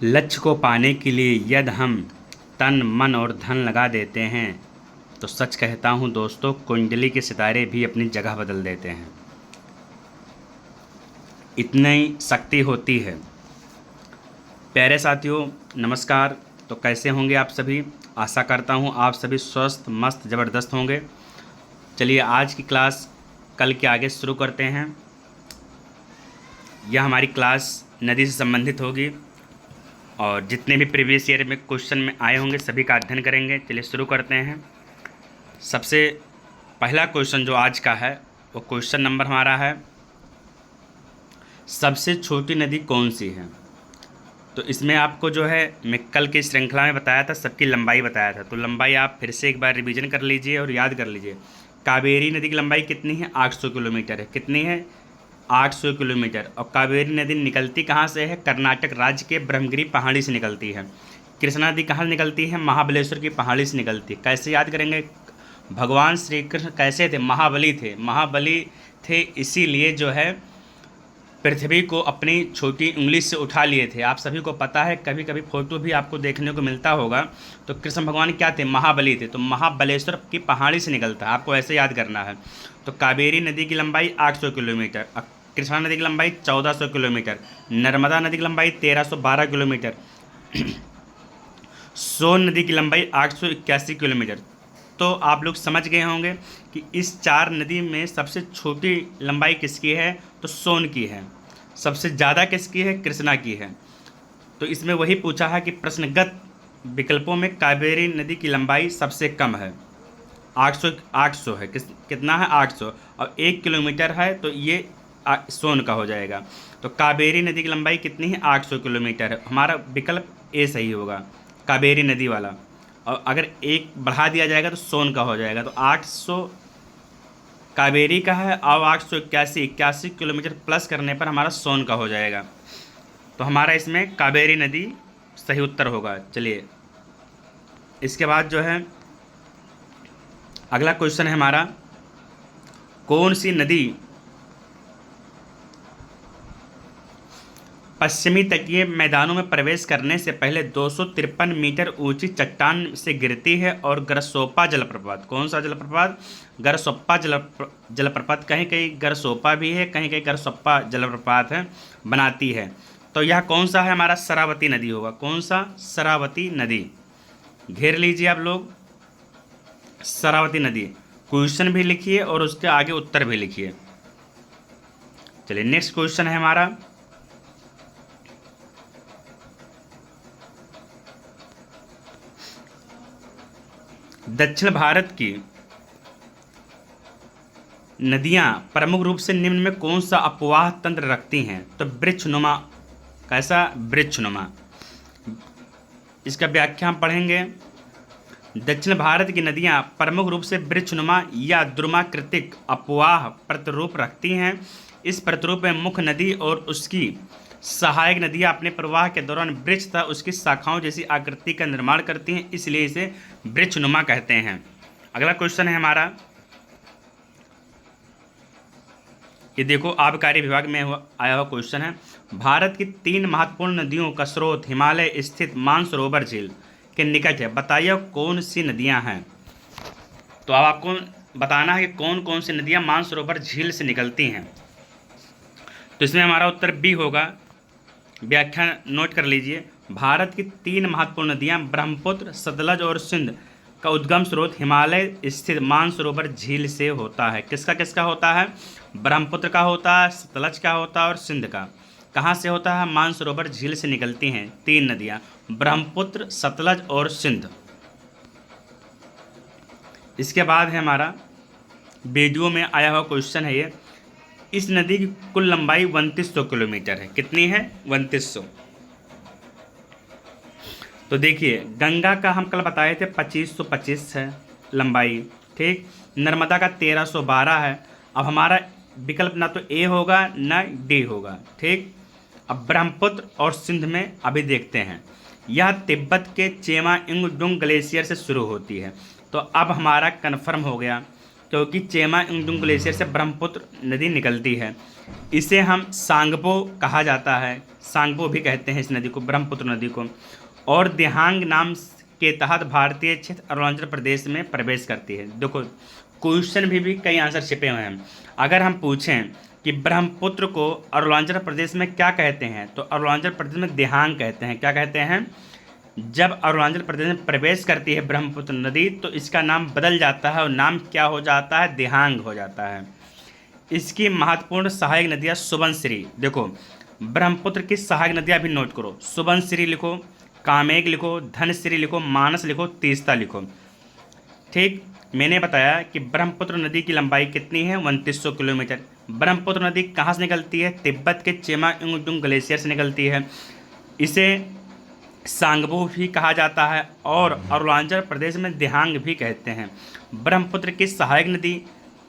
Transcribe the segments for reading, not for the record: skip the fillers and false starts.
लक्ष्य को पाने के लिए यदि हम तन मन और धन लगा देते हैं तो सच कहता हूँ दोस्तों, कुंडली के सितारे भी अपनी जगह बदल देते हैं। इतनी शक्ति होती है। प्यारे साथियों, नमस्कार। तो कैसे होंगे आप सभी? आशा करता हूँ आप सभी स्वस्थ मस्त ज़बरदस्त होंगे। चलिए आज की क्लास कल के आगे शुरू करते हैं। यह हमारी क्लास नदी से संबंधित होगी और जितने भी प्रीवियस ईयर में क्वेश्चन में आए होंगे सभी का अध्ययन करेंगे। चलिए शुरू करते हैं। सबसे पहला क्वेश्चन जो आज का है वो क्वेश्चन नंबर हमारा है, सबसे छोटी नदी कौन सी है? तो इसमें आपको जो है मैं कल की श्रृंखला में बताया था, सबकी लंबाई बताया था। तो लंबाई आप फिर से एक बार रिवीजन कर लीजिए और याद कर लीजिए। कावेरी नदी की लंबाई कितनी है? 800 किलोमीटर है। कितनी है? 800 किलोमीटर। और कावेरी नदी निकलती कहाँ से है? कर्नाटक राज्य के ब्रह्मगिरी पहाड़ी से निकलती है। कृष्णा नदी कहाँ निकलती है? महाबलेश्वर की पहाड़ी से निकलती है। कैसे याद करेंगे? भगवान श्री कृष्ण कैसे थे? महाबली थे। महाबली थे इसीलिए जो है पृथ्वी को अपनी छोटी उंगली से उठा लिए थे। आप सभी को पता है, कभी कभी फोटो भी आपको देखने को मिलता होगा। तो कृष्ण भगवान क्या थे? महाबली थे। तो महाबलेश्वर की पहाड़ी से निकलता है, आपको ऐसे याद करना है। तो कावेरी नदी की लंबाई 800 किलोमीटर, कृष्णा नदी की लंबाई 1400 किलोमीटर, नर्मदा नदी की लंबाई 1312 किलोमीटर, सोन नदी की लंबाई 881 किलोमीटर। तो आप लोग समझ गए होंगे कि इस चार नदी में सबसे छोटी लंबाई किसकी है? तो सोन की है। सबसे ज़्यादा किसकी है? कृष्णा की है। तो इसमें वही पूछा है कि प्रश्नगत विकल्पों में कावेरी नदी की लंबाई सबसे कम है, 800 है। कितना है? 800। और 1 किलोमीटर है तो ये सोन का हो जाएगा। तो कावेरी नदी की लंबाई कितनी है? 800 किलोमीटर है। हमारा विकल्प ए सही होगा, कावेरी नदी वाला। और अगर एक बढ़ा दिया जाएगा तो सोन का हो जाएगा। तो 800 कावेरी का है और 881 किलोमीटर प्लस करने पर हमारा सोन का हो जाएगा। तो हमारा इसमें कावेरी नदी सही उत्तर होगा। चलिए इसके बाद जो है अगला क्वेश्चन है हमारा, कौन सी नदी पश्चिमी तटीय मैदानों में प्रवेश करने से पहले 253 मीटर ऊंची चट्टान से गिरती है और गरसोपा जलप्रपात? कौन सा जलप्रपात? गरसोप्पा जलप्रपात। कहीं कहीं गरसोपा भी है, कहीं कहीं गरसोप्पा जलप्रपात है, बनाती है। तो यह कौन सा है? हमारा शरावती नदी होगा। कौन सा? शरावती नदी। घेर लीजिए आप लोग, शरावती नदी। क्वेश्चन भी लिखिए और उसके आगे उत्तर भी लिखिए। चलिए नेक्स्ट क्वेश्चन है हमारा, दक्षिण भारत की नदियां प्रमुख रूप से निम्न में कौन सा अपवाह तंत्र रखती हैं? तो वृक्षनुमा। कैसा? वृक्षनुमा। इसका व्याख्या हम पढ़ेंगे। दक्षिण भारत की नदियां प्रमुख रूप से वृक्षनुमा या द्रुमाकृतिक अपवाह प्रतिरूप रखती हैं। इस प्रतिरूप में मुख्य नदी और उसकी सहायक नदियां अपने प्रवाह के दौरान वृक्ष तथा उसकी शाखाओं जैसी आकृति का निर्माण करती हैं, इसलिए इसे वृक्षनुमा कहते हैं। अगला क्वेश्चन है हमारा, ये देखो आबकारी विभाग में आया हुआ क्वेश्चन है। भारत की 3 महत्वपूर्ण नदियों का स्रोत हिमालय स्थित मानसरोवर झील के निकट है, बताइए कौन सी नदियां हैं? तो अब आपको बताना है कि कौन कौन सी नदियां मानसरोवर झील से निकलती हैं। तो इसमें हमारा उत्तर बी होगा। व्याख्या नोट कर लीजिए। भारत की 3 महत्वपूर्ण नदियां ब्रह्मपुत्र, सतलज और सिंध का उद्गम स्रोत हिमालय स्थित मानसरोवर झील से होता है। किसका किसका होता है? ब्रह्मपुत्र का होता है, सतलज का होता है और सिंध का। कहाँ से होता है? मानसरोवर झील से निकलती हैं 3 नदियां, ब्रह्मपुत्र, सतलज और सिंध। इसके बाद है हमारा वीडियो में आया हुआ क्वेश्चन है ये, इस नदी की कुल लंबाई 2900 किलोमीटर है। कितनी है? 2900। तो देखिए गंगा का हम कल बताए थे 2525 है लंबाई, ठीक। नर्मदा का 1312 है। अब हमारा विकल्प ना तो ए होगा ना डी होगा, ठीक। अब ब्रह्मपुत्र और सिंध में अभी देखते हैं। यह तिब्बत के चेमा इंगडुंग ग्लेशियर से शुरू होती है। तो अब हमारा कन्फर्म हो गया क्योंकि चेमा इंगडुंग ग्लेशियर से ब्रह्मपुत्र नदी निकलती है। इसे हम सांगपो कहा जाता है, सांगपो भी कहते हैं इस नदी को, ब्रह्मपुत्र नदी को। और दिहांग नाम के तहत भारतीय क्षेत्र अरुणाचल प्रदेश में प्रवेश करती है। देखो क्वेश्चन भी कई आंसर छिपे हुए हैं। अगर हम पूछें कि ब्रह्मपुत्र को अरुणाचल प्रदेश में क्या कहते हैं, तो अरुणाचल प्रदेश में दिहांग कहते हैं। क्या कहते हैं? जब अरुणाचल प्रदेश में प्रवेश करती है ब्रह्मपुत्र नदी तो इसका नाम बदल जाता है और नाम क्या हो जाता है? दिहांग हो जाता है। इसकी महत्वपूर्ण सहायक नदियाँ सुबनसिरी, देखो ब्रह्मपुत्र की सहायक नदियाँ भी नोट करो, सुबनसिरी लिखो, कामेग लिखो, धनसिरी लिखो, मानस लिखो, तीस्ता लिखो। ठीक, मैंने बताया कि ब्रह्मपुत्र नदी की लंबाई कितनी है? 2900 किलोमीटर। ब्रह्मपुत्र नदी कहाँ से निकलती है? तिब्बत के चेमा इंगडुंग ग्लेशियर से निकलती है। इसे सांगबो भी कहा जाता है और अरुणाचल प्रदेश में दिहांग भी कहते हैं। ब्रह्मपुत्र की सहायक नदी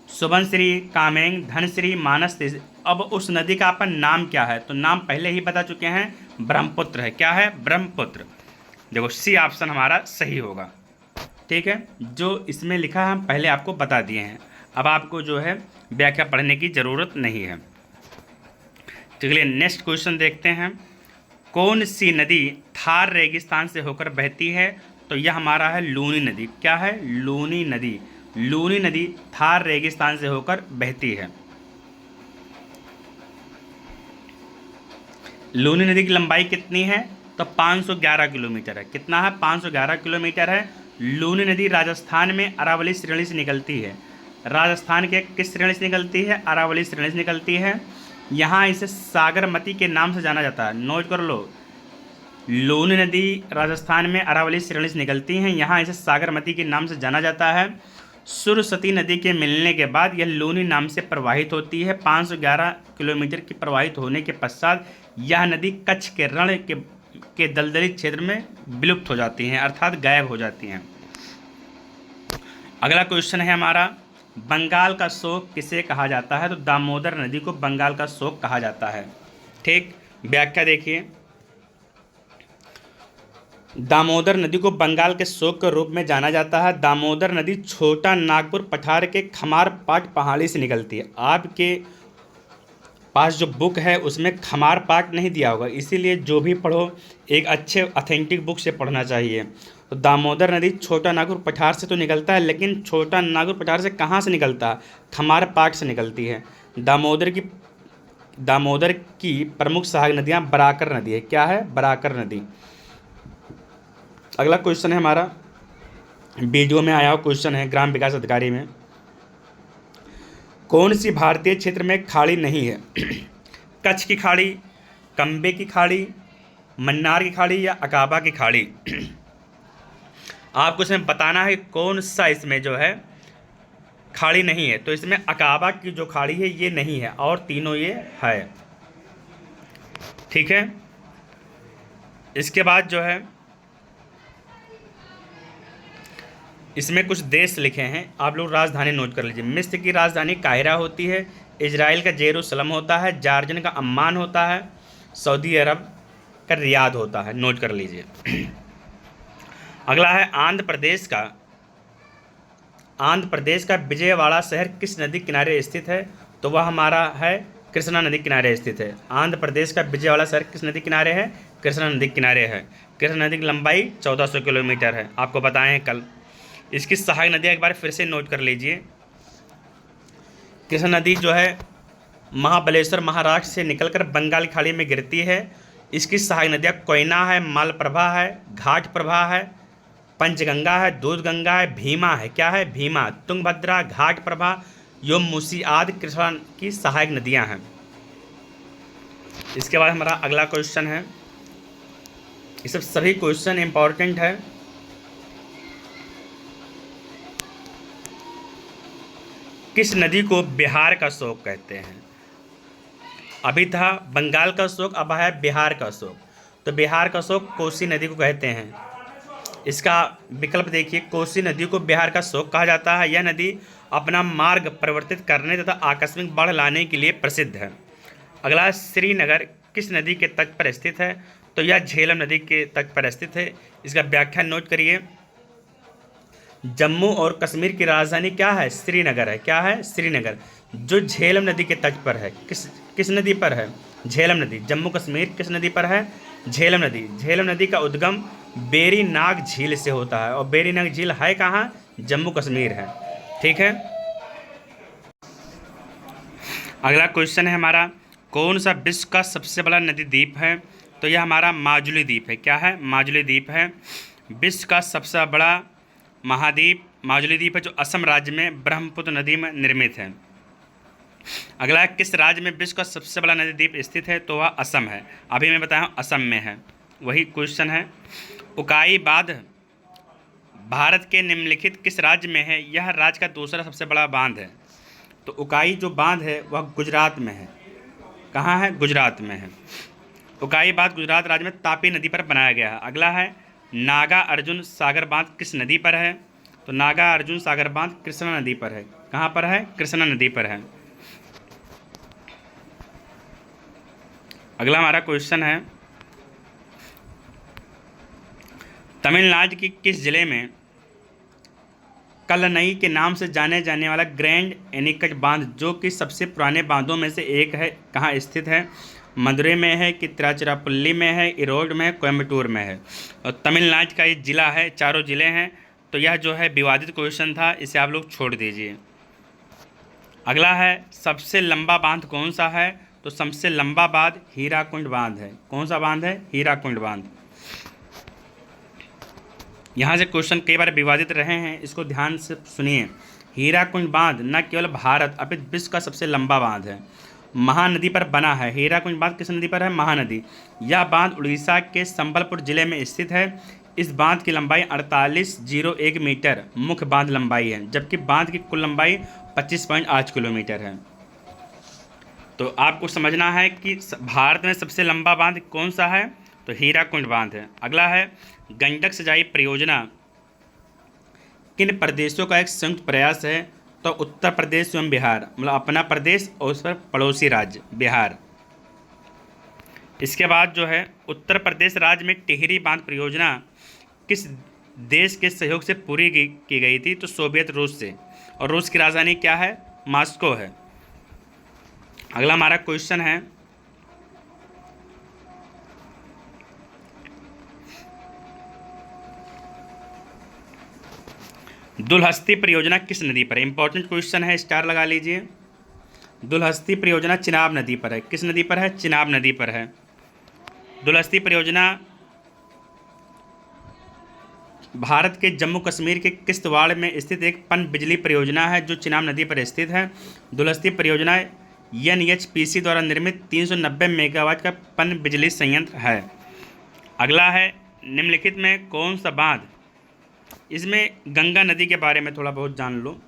सुबनसिरी, कामेंग, धनसिरी, मानस। अब उस नदी का अपन नाम क्या है? तो नाम पहले ही बता चुके हैं, ब्रह्मपुत्र है। क्या है? ब्रह्मपुत्र। देखो सी ऑप्शन हमारा सही होगा। ठीक है, जो इसमें लिखा है हम पहले आपको बता दिए हैं। अब आपको जो है व्याख्या पढ़ने की ज़रूरत नहीं है। चलिए नेक्स्ट क्वेश्चन देखते हैं। कौन सी नदी थार रेगिस्तान से होकर बहती है? तो यह हमारा है लूनी नदी। क्या है? लूनी नदी। लूनी नदी थार रेगिस्तान से होकर बहती है। लूनी नदी की लंबाई कितनी है? तो 511 किलोमीटर है। कितना है? 511 किलोमीटर है। लूनी नदी राजस्थान में अरावली श्रेणी से निकलती है। राजस्थान के किस श्रेणी से निकलती है? अरावली श्रेणी से निकलती है। यहाँ इसे सागरमती के नाम से जाना जाता है। नोट कर लो, लूनी नदी राजस्थान में अरावली श्रेणी से निकलती हैं, यहाँ इसे सागरमती के नाम से जाना जाता है। सुरसती नदी के मिलने के बाद यह लूनी नाम से प्रवाहित होती है। 511 किलोमीटर की प्रवाहित होने के पश्चात यह नदी कच्छ के रण के दलदली क्षेत्र में विलुप्त हो जाती हैं, अर्थात गायब हो जाती हैं। अगला क्वेश्चन है हमारा, बंगाल का शोक किसे कहा जाता है? तो दामोदर नदी को बंगाल का शोक कहा जाता है। ठीक, व्याख्या देखिए, दामोदर नदी को बंगाल के शोक के रूप में जाना जाता है। दामोदर नदी छोटा नागपुर पठार के खमार पाट पहाड़ी से निकलती है। आपके पास जो बुक है उसमें खमार पाट नहीं दिया होगा, इसीलिए जो भी पढ़ो एक अच्छे ऑथेंटिक बुक से पढ़ना चाहिए। तो दामोदर नदी छोटा नागपुर पठार से तो निकलता है, लेकिन छोटा नागपुर पठार से कहाँ से निकलता है? खमार पाट से निकलती है। दामोदर की प्रमुख सहायक नदियाँ बराकर नदी है। क्या है? बराकर नदी। अगला क्वेश्चन है हमारा, वीडियो में आया हुआ क्वेश्चन है, ग्राम विकास अधिकारी में। कौन सी भारतीय क्षेत्र में खाड़ी नहीं है? कच्छ की खाड़ी, कंबे की खाड़ी, मन्नार की खाड़ी या अकाबा की खाड़ी? आपको इसमें बताना है कौन सा इसमें जो है खाड़ी नहीं है। तो इसमें अकाबा की जो खाड़ी है ये नहीं है और तीनों ये है। ठीक है, इसके बाद जो है इसमें कुछ देश लिखे हैं, आप लोग राजधानी नोट कर लीजिए। मिस्र की राजधानी काहिरा होती है, इजराइल का जेरूसलम होता है, जॉर्डन का अम्मान होता है, सऊदी अरब का रियाद होता है। नोट कर लीजिए। अगला है आंध्र प्रदेश का विजयवाड़ा शहर किस नदी किनारे स्थित है? तो वह हमारा है कृष्णा नदी किनारे स्थित है। आंध्र प्रदेश का विजयवाड़ा शहर किस नदी किनारे है? कृष्णा नदी किनारे है। कृष्णा नदी की लंबाई 1400 किलोमीटर है, आपको बताए हैं कल। इसकी सहायक नदियाँ एक बार फिर से नोट कर लीजिए। कृष्णा नदी जो है महाबलेश्वर महाराष्ट्र से निकलकर बंगाल की खाड़ी में गिरती है। इसकी सहायक नदियाँ कोयना है, मालप्रभा है, घाट प्रभा है, पंचगंगा है, दूधगंगा है, भीमा है। क्या है? भीमा। तुंगभद्रा, घाट प्रभा, यम मूसी आदि कृष्णा की सहायक नदियाँ हैं। इसके बाद हमारा अगला क्वेश्चन है, ये सब सभी क्वेश्चन इंपॉर्टेंट है। किस नदी को बिहार का शोक कहते हैं? अभी था बंगाल का शोक, अब है बिहार का शोक। तो बिहार का शोक कोसी नदी को कहते हैं। इसका विकल्प देखिए, कोसी नदी को बिहार का शोक कहा जाता है। यह नदी अपना मार्ग परिवर्तित करने तथा आकस्मिक बाढ़ लाने के लिए प्रसिद्ध है। अगला, श्रीनगर किस नदी के तट पर स्थित है? तो यह झेलम नदी के तट पर स्थित है। इसका व्याख्या नोट करिए। जम्मू और कश्मीर की राजधानी क्या है? श्रीनगर है। क्या है? श्रीनगर। जो झेलम नदी के तट पर है, किस किस नदी पर है? झेलम नदी। जम्मू कश्मीर किस नदी पर है? झेलम नदी। झेलम नदी का उद्गम बेरी नाग झील से होता है, और बेरी नाग झील है कहाँ? जम्मू कश्मीर है। ठीक है। अगला क्वेश्चन है हमारा, कौन सा विश्व का सबसे बड़ा नदी द्वीप है? तो यह हमारा माजुली द्वीप है। क्या है? माजुली द्वीप है। विश्व का सबसे बड़ा महाद्वीप माजुली द्वीप है, जो असम राज्य में ब्रह्मपुत्र नदी में निर्मित है। अगला है, किस राज्य में विश्व का सबसे बड़ा नदी द्वीप स्थित है? तो वह असम है। अभी मैं बताया हूँ असम में है। वही क्वेश्चन है, उकाई बांध भारत के निम्नलिखित किस राज्य में है? यह राज्य का दूसरा सबसे बड़ा बांध है। तो उकाई जो बांध है वह गुजरात में है। कहाँ है? गुजरात में है। उकाई बांध गुजरात राज्य में तापी नदी पर बनाया गया है। अगला है, नागा अर्जुन सागर बांध किस नदी पर है? तो नागा अर्जुन सागर बांध कृष्णा नदी पर है। कहाँ पर है? कृष्णा नदी पर है। अगला हमारा क्वेश्चन है, तमिलनाडु के किस जिले में कल्लनई के नाम से जाने जाने वाला ग्रैंड एनीकट बांध, जो कि सबसे पुराने बांधों में से एक है, कहाँ स्थित है? मदुरई में है कि तिरुचिरापल्ली में है, इरोड में है, कोयम्बटूर में है? और तमिलनाडु का ये जिला है, चारों जिले हैं। तो यह जो है विवादित क्वेश्चन था, इसे आप लोग छोड़ दीजिए। अगला है, सबसे लंबा बांध कौन सा है? तो सबसे लंबा बांध हीराकुंड बांध है। कौन सा बांध है? हीराकुंड बांध। यहाँ से क्वेश्चन कई बार विवादित रहे हैं, इसको ध्यान से सुनिए। हीराकुंड बांध न केवल भारत अपितु विश्व का सबसे लंबा बांध है, महानदी पर बना है। हीराकुंड बांध किस नदी पर है? महानदी। यह बांध उड़ीसा के संबलपुर जिले में स्थित है। इस बांध की लंबाई 4801 मीटर मुख्य बांध लंबाई है, जबकि बांध की कुल लंबाई 25.8 किलोमीटर है। तो आपको समझना है कि भारत में सबसे लंबा बांध कौन सा है? तो हीराकुंड बांध है। अगला है, गंडक सिंचाई परियोजना किन प्रदेशों का एक संयुक्त प्रयास है? तो उत्तर प्रदेश एवं बिहार, मतलब अपना प्रदेश और उस पर पड़ोसी राज्य बिहार। इसके बाद जो है, उत्तर प्रदेश राज्य में टिहरी बांध परियोजना किस देश के सहयोग से पूरी की गई थी? तो सोवियत रूस से। और रूस की राजधानी क्या है? मॉस्को है। अगला हमारा क्वेश्चन है, दुलहस्ती परियोजना किस नदी पर है? इंपॉर्टेंट क्वेश्चन है, स्टार लगा लीजिए। दुलहस्ती परियोजना चिनाब नदी पर है। किस नदी पर है? चिनाब नदी पर है। दुलहस्ती परियोजना भारत के जम्मू कश्मीर के किश्तवाड़ में स्थित एक पन बिजली परियोजना है, जो चिनाब नदी पर स्थित है। दुलहस्ती परियोजना NHPC द्वारा निर्मित 390 मेगावाट का पन बिजली संयंत्र है। अगला है, निम्नलिखित में कौन सा बांध, इसमें गंगा नदी के बारे में थोड़ा बहुत जान लो।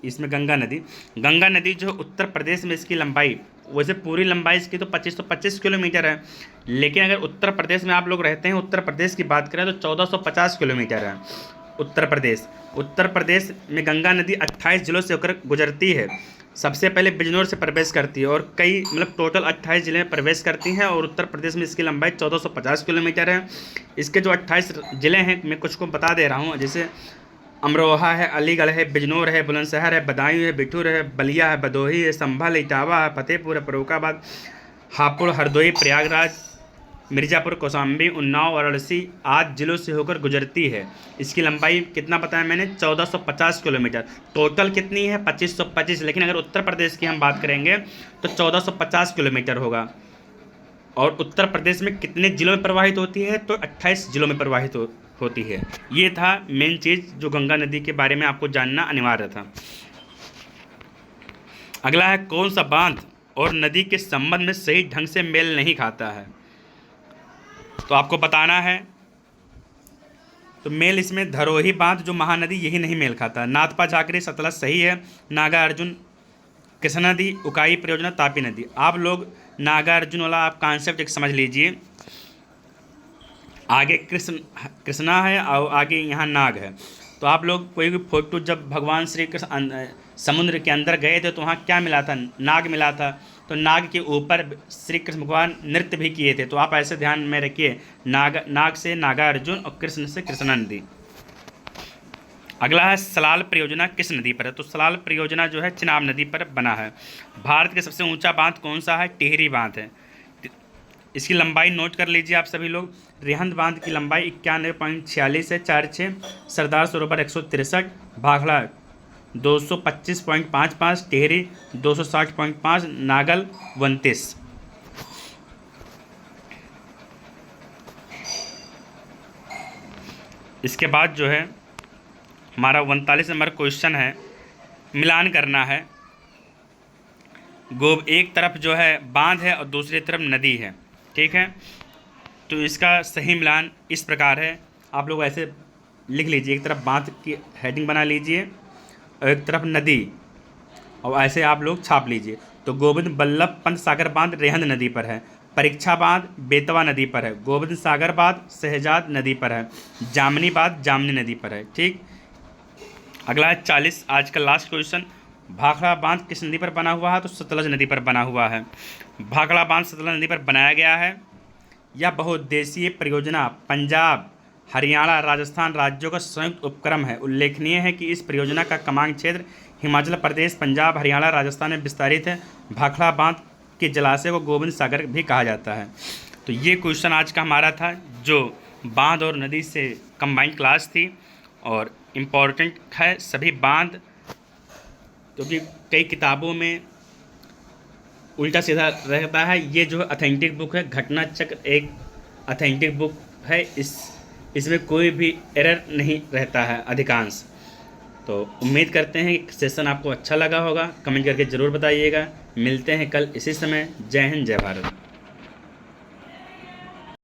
इसमें गंगा नदी जो उत्तर प्रदेश में इसकी लंबाई, वैसे पूरी लंबाई इसकी तो 2525 किलोमीटर है, लेकिन अगर उत्तर प्रदेश में आप लोग रहते हैं, उत्तर प्रदेश की बात करें तो 1450 किलोमीटर है। उत्तर प्रदेश में गंगा नदी 28 जिलों से होकर गुजरती है। सबसे पहले बिजनौर से प्रवेश करती है और कई मतलब टोटल 28 जिले में प्रवेश करती हैं, और उत्तर प्रदेश में इसकी लंबाई 1450 किलोमीटर है। इसके जो 28 ज़िले हैं, मैं कुछ को बता दे रहा हूँ, जैसे अमरोहा है, अलीगढ़ है, बिजनौर है, बुलंदशहर है, बदायूं है, बिठूर है, बलिया है, भदोही है, संभल, इटावा है, फतेहपुर है, फर्रुखाबाद, हापुड़, हरदोई, प्रयागराज, मिर्ज़ापुर, कौशाम्बी, उन्नाव, वाराणसी आदि जिलों से होकर गुजरती है। इसकी लंबाई कितना बताया मैंने? 1450 किलोमीटर। टोटल कितनी है? 2525, लेकिन अगर उत्तर प्रदेश की हम बात करेंगे तो 1450 किलोमीटर होगा। और उत्तर प्रदेश में कितने जिलों में प्रवाहित होती है? तो 28 जिलों में प्रवाहित होती है। ये था मेन चीज़ जो गंगा नदी के बारे में आपको जानना अनिवार्य था। अगला है, कौन सा बांध और नदी के संबंध में सही ढंग से मेल नहीं खाता है? तो आपको बताना है। तो मेल इसमें धरोही बांध जो महानदी, यही नहीं मेल खाता। नाथपा झाकरी सतलज सही है। नागा अर्जुन कृष्णा नदी, उकाई परियोजना तापी नदी। आप लोग नागा अर्जुन वाला आप कॉन्सेप्ट एक समझ लीजिए। आगे कृष्णा है और आगे यहाँ नाग है। तो आप लोग कोई भी फोटो, जब भगवान श्री कृष्ण समुद्र के अंदर गए थे तो वहाँ क्या मिला था? नाग मिला था। तो नाग के ऊपर श्री कृष्ण भगवान नृत्य भी किए थे। तो आप ऐसे ध्यान में रखिए, नाग से नागा अर्जुन और कृष्ण से कृष्णा नदी। अगला है सलाल परियोजना किस नदी पर है? तो सलाल परियोजना जो है चिनाब नदी पर बना है। भारत के सबसे ऊंचा बांध कौन सा है? टिहरी बांध है। इसकी लंबाई नोट कर लीजिए आप सभी लोग। रिहंद बांध की लंबाई 91.46 है 46, सरदार सरोवर 163, भाखड़ा 225.55, टिहरी 260.5, नागल 29। इसके बाद जो है हमारा 39 नंबर क्वेश्चन है, मिलान करना है। एक तरफ जो है बांध है और दूसरी तरफ नदी है, ठीक है। तो इसका सही मिलान इस प्रकार है, आप लोग ऐसे लिख लीजिए, एक तरफ बांध की हेडिंग बना लीजिए और एक तरफ नदी, और ऐसे आप लोग छाप लीजिए। तो गोविंद बल्लभ पंत सागर बांध रेहंद नदी पर है, परीक्षा बांध बेतवा नदी पर है, गोविंद सागर बांध शहजाद नदी पर है, जामनी बांध जामनी नदी पर है, ठीक। अगला है 40, आज का लास्ट क्वेश्चन, भाखड़ा बांध किस नदी पर बना हुआ है? तो सतलज नदी पर बना हुआ है। भाखड़ा बांध सतलज नदी पर बनाया गया है। यह बहुउद्देशीय परियोजना पंजाब, हरियाणा, राजस्थान राज्यों का संयुक्त उपक्रम है। उल्लेखनीय है कि इस परियोजना का कमांड क्षेत्र हिमाचल प्रदेश, पंजाब, हरियाणा, राजस्थान में विस्तारित है। भाखड़ा बांध के जलाशय को गोविंद सागर भी कहा जाता है। तो ये क्वेश्चन आज का हमारा था, जो बांध और नदी से कंबाइंड क्लास थी और इम्पॉर्टेंट है सभी बांध, क्योंकि कई किताबों में उल्टा सीधा रहता है। ये जो अथेंटिक बुक है, घटना चक्र एक अथेंटिक बुक है, इसमें कोई भी एरर नहीं रहता है अधिकांश। तो उम्मीद करते हैं कि सेशन आपको अच्छा लगा होगा, कमेंट करके ज़रूर बताइएगा। मिलते हैं कल इसी समय। जय हिंद, जय भारत।